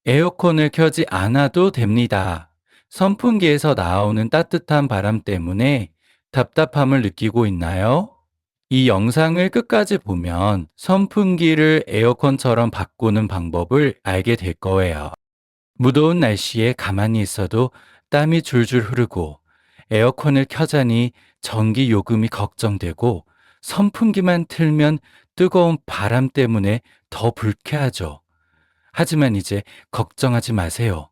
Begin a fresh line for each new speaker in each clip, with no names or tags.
에어컨을 켜지 않아도 됩니다. 선풍기에서 나오는 따뜻한 바람 때문에 답답함을 느끼고 있나요? 이 영상을 끝까지 보면 선풍기를 에어컨처럼 바꾸는 방법을 알게 될 거예요. 무더운 날씨에 가만히 있어도 땀이 줄줄 흐르고 에어컨을 켜자니 전기 요금이 걱정되고 선풍기만 틀면 뜨거운 바람 때문에 더 불쾌하죠. 하지만 이제 걱정하지 마세요.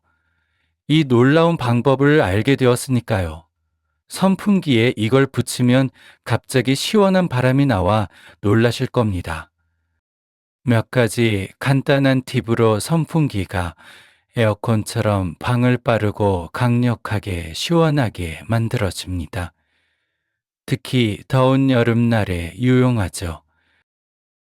이 놀라운 방법을 알게 되었으니까요. 선풍기에 이걸 붙이면 갑자기 시원한 바람이 나와 놀라실 겁니다. 몇 가지 간단한 팁으로 선풍기가 에어컨처럼 방을 빠르고 강력하게 시원하게 만들어집니다. 특히 더운 여름날에 유용하죠.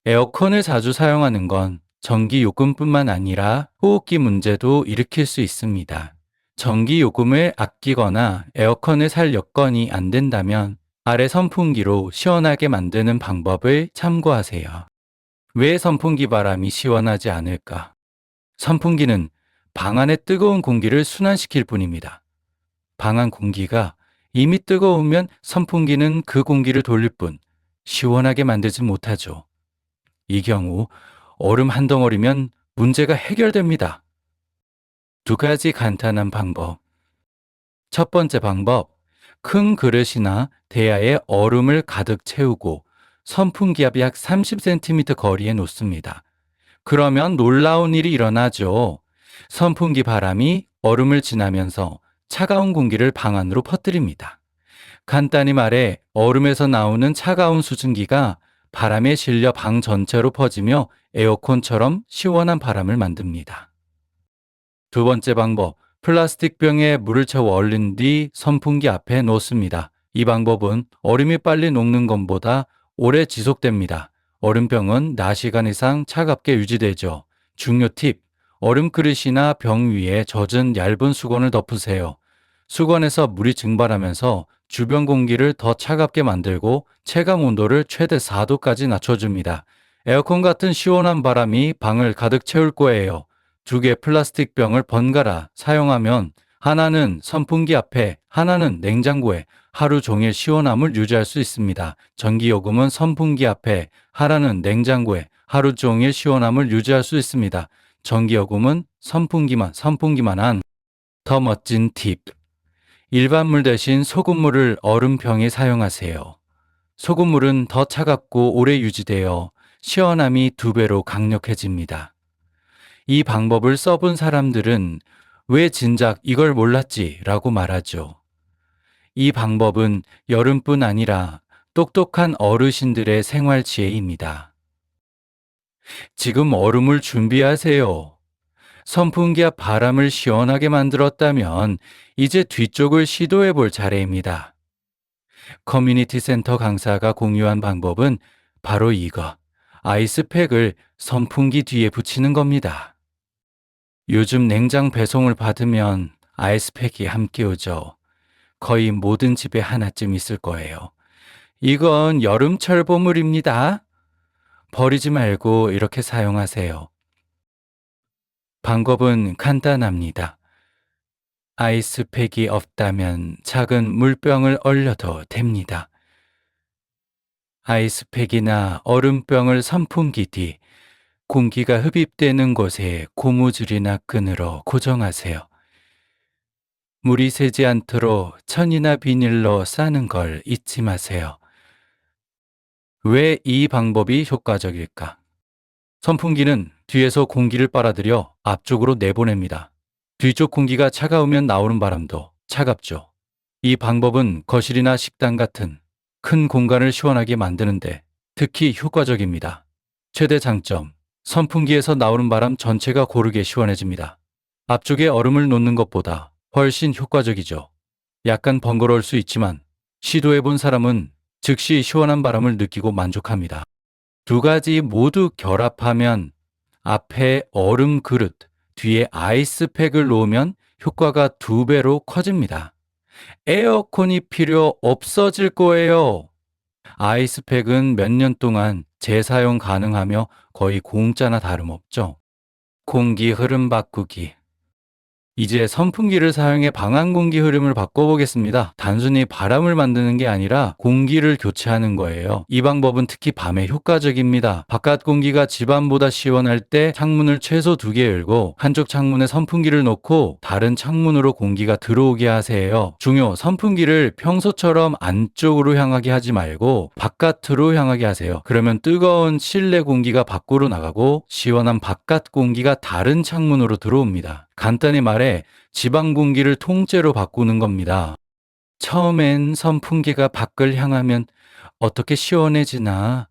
에어컨을 자주 사용하는 건 전기 요금뿐만 아니라 호흡기 문제도 일으킬 수 있습니다. 전기 요금을 아끼거나 에어컨을 살 여건이 안 된다면 아래 선풍기로 시원하게 만드는 방법을 참고하세요. 왜 선풍기 바람이 시원하지 않을까? 선풍기는 방 안의 뜨거운 공기를 순환시킬 뿐입니다. 방 안 공기가 이미 뜨거우면 선풍기는 그 공기를 돌릴 뿐 시원하게 만들지 못하죠. 이 경우 얼음 한 덩어리면 문제가 해결됩니다. 두 가지 간단한 방법. 첫 번째 방법, 큰 그릇이나 대야에 얼음을 가득 채우고 선풍기 앞 약 30cm 거리에 놓습니다. 그러면 놀라운 일이 일어나죠. 선풍기 바람이 얼음을 지나면서 차가운 공기를 방 안으로 퍼뜨립니다. 간단히 말해 얼음에서 나오는 차가운 수증기가 바람에 실려 방 전체로 퍼지며 에어컨처럼 시원한 바람을 만듭니다. 두 번째 방법, 플라스틱 병에 물을 채워 얼린 뒤 선풍기 앞에 놓습니다. 이 방법은 얼음이 빨리 녹는 것보다 오래 지속됩니다. 얼음병은 낮 시간 이상 차갑게 유지되죠. 중요 팁, 얼음 그릇이나 병 위에 젖은 얇은 수건을 덮으세요. 수건에서 물이 증발하면서 주변 공기를 더 차갑게 만들고 체감 온도를 최대 4도까지 낮춰줍니다. 에어컨 같은 시원한 바람이 방을 가득 채울 거예요. 두 개의 플라스틱 병을 번갈아 사용하면 하나는 선풍기 앞에, 하나는 냉장고에 하루 종일 시원함을 유지할 수 있습니다. 전기요금은 선풍기 앞에, 하나는 냉장고에 하루 종일 시원함을 유지할 수 있습니다. 전기요금은 선풍기만 한 더 멋진 팁. 일반 물 대신 소금물을 얼음병에 사용하세요. 소금물은 더 차갑고 오래 유지되어 시원함이 2배로 강력해집니다. 이 방법을 써본 사람들은 왜 진작 이걸 몰랐지? 라고 말하죠. 이 방법은 여름뿐 아니라 똑똑한 어르신들의 생활 지혜입니다. 지금 얼음을 준비하세요. 선풍기 앞 바람을 시원하게 만들었다면 이제 뒤쪽을 시도해 볼 차례입니다. 커뮤니티 센터 강사가 공유한 방법은 바로 이거, 아이스팩을 선풍기 뒤에 붙이는 겁니다. 요즘 냉장 배송을 받으면 아이스팩이 함께 오죠. 거의 모든 집에 하나쯤 있을 거예요. 이건 여름철 보물입니다. 버리지 말고 이렇게 사용하세요. 방법은 간단합니다. 아이스팩이 없다면 작은 물병을 얼려도 됩니다. 아이스팩이나 얼음병을 선풍기 뒤 공기가 흡입되는 곳에 고무줄이나 끈으로 고정하세요. 물이 새지 않도록 천이나 비닐로 싸는 걸 잊지 마세요. 왜 이 방법이 효과적일까? 선풍기는 뒤에서 공기를 빨아들여 앞쪽으로 내보냅니다. 뒤쪽 공기가 차가우면 나오는 바람도 차갑죠. 이 방법은 거실이나 식당 같은 큰 공간을 시원하게 만드는데 특히 효과적입니다. 최대 장점, 선풍기에서 나오는 바람 전체가 고르게 시원해집니다. 앞쪽에 얼음을 놓는 것보다 훨씬 효과적이죠. 약간 번거로울 수 있지만 시도해본 사람은 즉시 시원한 바람을 느끼고 만족합니다. 두 가지 모두 결합하면 앞에 얼음 그릇, 뒤에 아이스팩을 놓으면 효과가 2배로 커집니다. 에어컨이 필요 없어질 거예요. 아이스팩은 몇 년 동안 재사용 가능하며 거의 공짜나 다름없죠. 공기 흐름 바꾸기. 이제 선풍기를 사용해 방 안 공기 흐름을 바꿔보겠습니다. 단순히 바람을 만드는 게 아니라 공기를 교체하는 거예요. 이 방법은 특히 밤에 효과적입니다. 바깥 공기가 집안보다 시원할 때 창문을 최소 2개 열고 한쪽 창문에 선풍기를 놓고 다른 창문으로 공기가 들어오게 하세요. 중요, 선풍기를 평소처럼 안쪽으로 향하게 하지 말고 바깥으로 향하게 하세요. 그러면 뜨거운 실내 공기가 밖으로 나가고 시원한 바깥 공기가 다른 창문으로 들어옵니다. 간단히 말해 지방 공기를 통째로 바꾸는 겁니다. 처음엔 선풍기가 밖을 향하면 어떻게 시원해지나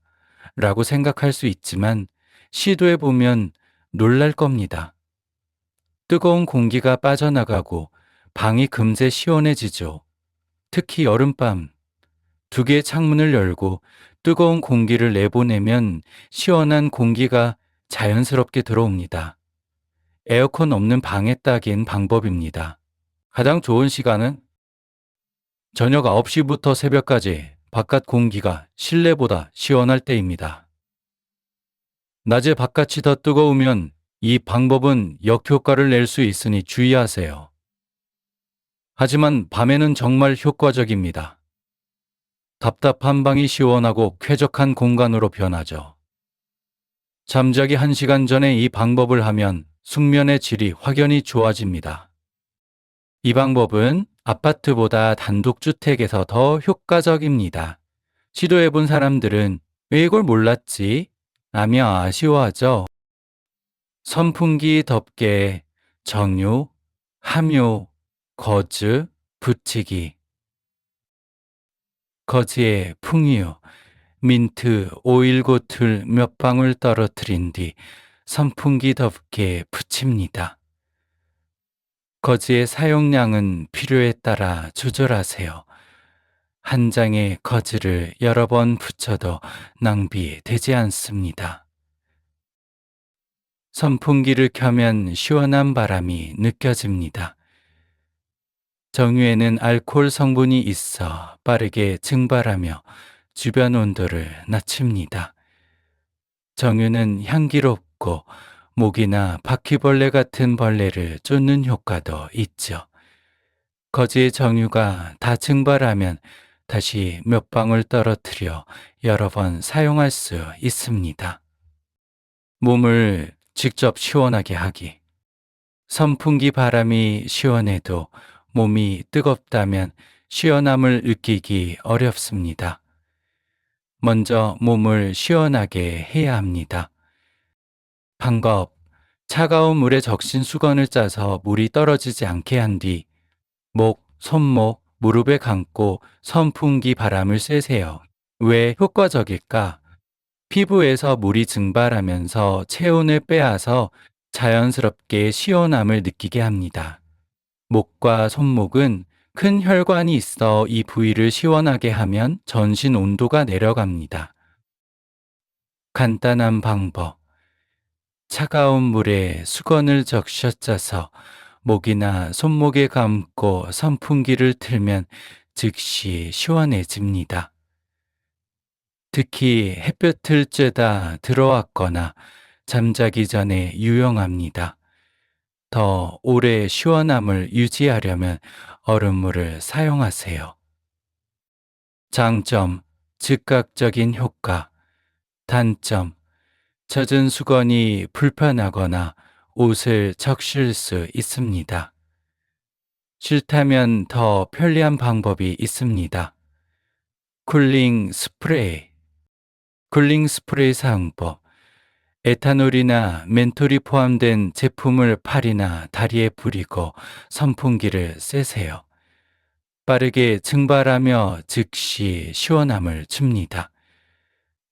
라고 생각할 수 있지만 시도해 보면 놀랄 겁니다. 뜨거운 공기가 빠져나가고 방이 금세 시원해지죠. 특히 여름밤 2개의 창문을 열고 뜨거운 공기를 내보내면 시원한 공기가 자연스럽게 들어옵니다. 에어컨 없는 방에 딱인 방법입니다. 가장 좋은 시간은 저녁 9시부터 새벽까지 바깥 공기가 실내보다 시원할 때입니다. 낮에 바깥이 더 뜨거우면 이 방법은 역효과를 낼 수 있으니 주의하세요. 하지만 밤에는 정말 효과적입니다. 답답한 방이 시원하고 쾌적한 공간으로 변하죠. 잠자기 1시간 전에 이 방법을 하면 숙면의 질이 확연히 좋아집니다. 이 방법은 아파트보다 단독주택에서 더 효과적입니다. 시도해본 사람들은 왜 이걸 몰랐지? 라며 아쉬워하죠. 선풍기 덮개, 정유, 함유, 거즈, 붙이기. 거즈에 풍유, 민트, 오일고틀 몇 방울 떨어뜨린 뒤 선풍기 덮개에 붙입니다. 거즈의 사용량은 필요에 따라 조절하세요. 한 장의 거즈를 여러 번 붙여도 낭비되지 않습니다. 선풍기를 켜면 시원한 바람이 느껴집니다. 정유에는 알코올 성분이 있어 빠르게 증발하며 주변 온도를 낮춥니다. 정유는 향기롭고 모기나 바퀴벌레 같은 벌레를 쫓는 효과도 있죠. 거즈의 정유가 다 증발하면 다시 몇 방울 떨어뜨려 여러 번 사용할 수 있습니다. 몸을 직접 시원하게 하기. 선풍기 바람이 시원해도 몸이 뜨겁다면 시원함을 느끼기 어렵습니다. 먼저 몸을 시원하게 해야 합니다. 방법, 차가운 물에 적신 수건을 짜서 물이 떨어지지 않게 한 뒤 목, 손목, 무릎에 감고 선풍기 바람을 쐬세요. 왜 효과적일까? 피부에서 물이 증발하면서 체온을 빼앗아 자연스럽게 시원함을 느끼게 합니다. 목과 손목은 큰 혈관이 있어 이 부위를 시원하게 하면 전신 온도가 내려갑니다. 간단한 방법. 차가운 물에 수건을 적셔 짜서 목이나 손목에 감고 선풍기를 틀면 즉시 시원해집니다. 특히 햇볕을 쬐다 들어왔거나 잠자기 전에 유용합니다. 더 오래 시원함을 유지하려면 얼음물을 사용하세요. 장점, 즉각적인 효과. 단점, 젖은 수건이 불편하거나 옷을 적실 수 있습니다. 싫다면 더 편리한 방법이 있습니다. 쿨링 스프레이. 쿨링 스프레이 사용법. 에탄올이나 멘톨이 포함된 제품을 팔이나 다리에 뿌리고 선풍기를 쐬세요. 빠르게 증발하며 즉시 시원함을 줍니다.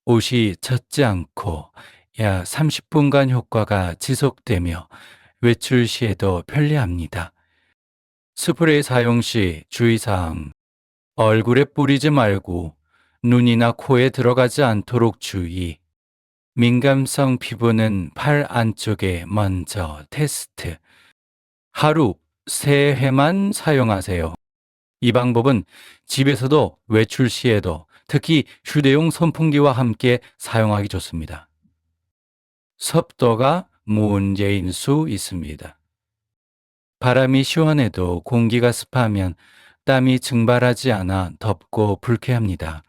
옷이 젖지 않고 약 30분간 효과가 지속되며 외출 시에도 편리합니다. 스프레이 사용 시 주의사항. 얼굴에 뿌리지 말고 눈이나 코에 들어가지 않도록 주의. 민감성 피부는 팔 안쪽에 먼저 테스트. 하루 3회만 사용하세요. 이 방법은 집에서도 외출 시에도 특히 휴대용 선풍기와 함께 사용하기 좋습니다. 습도가 문제인 수 있습니다. 바람이 시원해도 공기가 습하면 땀이 증발하지 않아 덥고 불쾌합니다.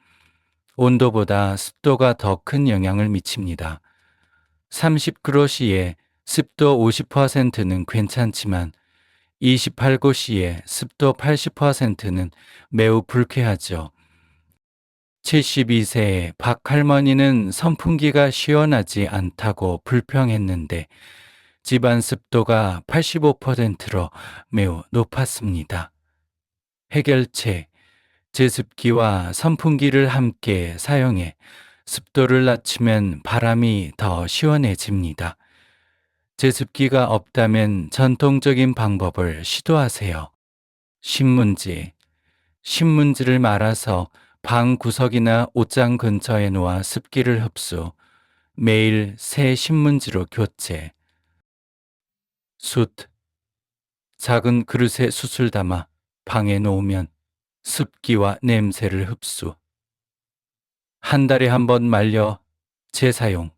온도보다 습도가 더 큰 영향을 미칩니다. 30도 시에 습도 50%는 괜찮지만 28도 시에 습도 80%는 매우 불쾌하죠. 72세의 박 할머니는 선풍기가 시원하지 않다고 불평했는데 집안 습도가 85%로 매우 높았습니다. 해결책, 제습기와 선풍기를 함께 사용해 습도를 낮추면 바람이 더 시원해집니다. 제습기가 없다면 전통적인 방법을 시도하세요. 신문지, 신문지를 말아서 방 구석이나 옷장 근처에 놓아 습기를 흡수, 매일 새 신문지로 교체. 숯, 작은 그릇에 숯을 담아 방에 놓으면 습기와 냄새를 흡수. 한 달에 한 번 말려 재사용.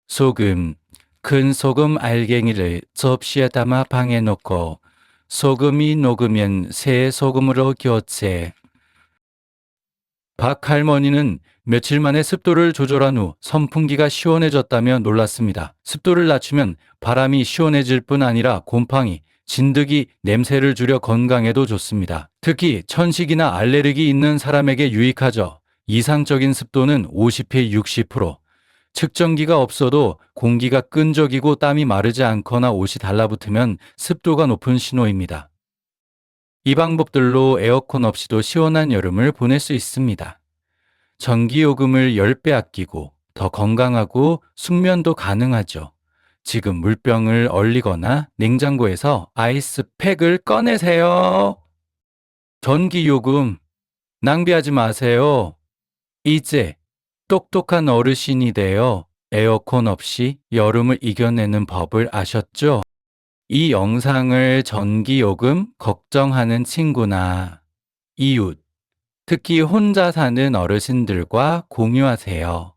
소금, 큰 소금 알갱이를 접시에 담아 방에 놓고 소금이 녹으면 새 소금으로 교체. 박 할머니는 며칠 만에 습도를 조절한 후 선풍기가 시원해졌다며 놀랐습니다. 습도를 낮추면 바람이 시원해질 뿐 아니라 곰팡이, 진드기 냄새를 줄여 건강에도 좋습니다. 특히 천식이나 알레르기 있는 사람에게 유익하죠. 이상적인 습도는 50에 60%. 측정기가 없어도 공기가 끈적이고 땀이 마르지 않거나 옷이 달라붙으면 습도가 높은 신호입니다. 이 방법들로 에어컨 없이도 시원한 여름을 보낼 수 있습니다. 전기요금을 10배 아끼고 더 건강하고 숙면도 가능하죠. 지금 물병을 얼리거나 냉장고에서 아이스팩을 꺼내세요. 전기요금 낭비하지 마세요. 이제 똑똑한 어르신이 되어 에어컨 없이 여름을 이겨내는 법을 아셨죠? 이 영상을 전기요금 걱정하는 친구나 이웃, 특히 혼자 사는 어르신들과 공유하세요.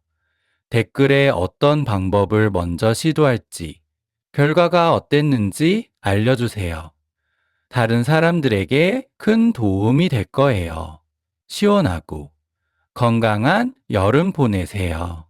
댓글에 어떤 방법을 먼저 시도할지, 결과가 어땠는지 알려주세요. 다른 사람들에게 큰 도움이 될 거예요. 시원하고 건강한 여름 보내세요.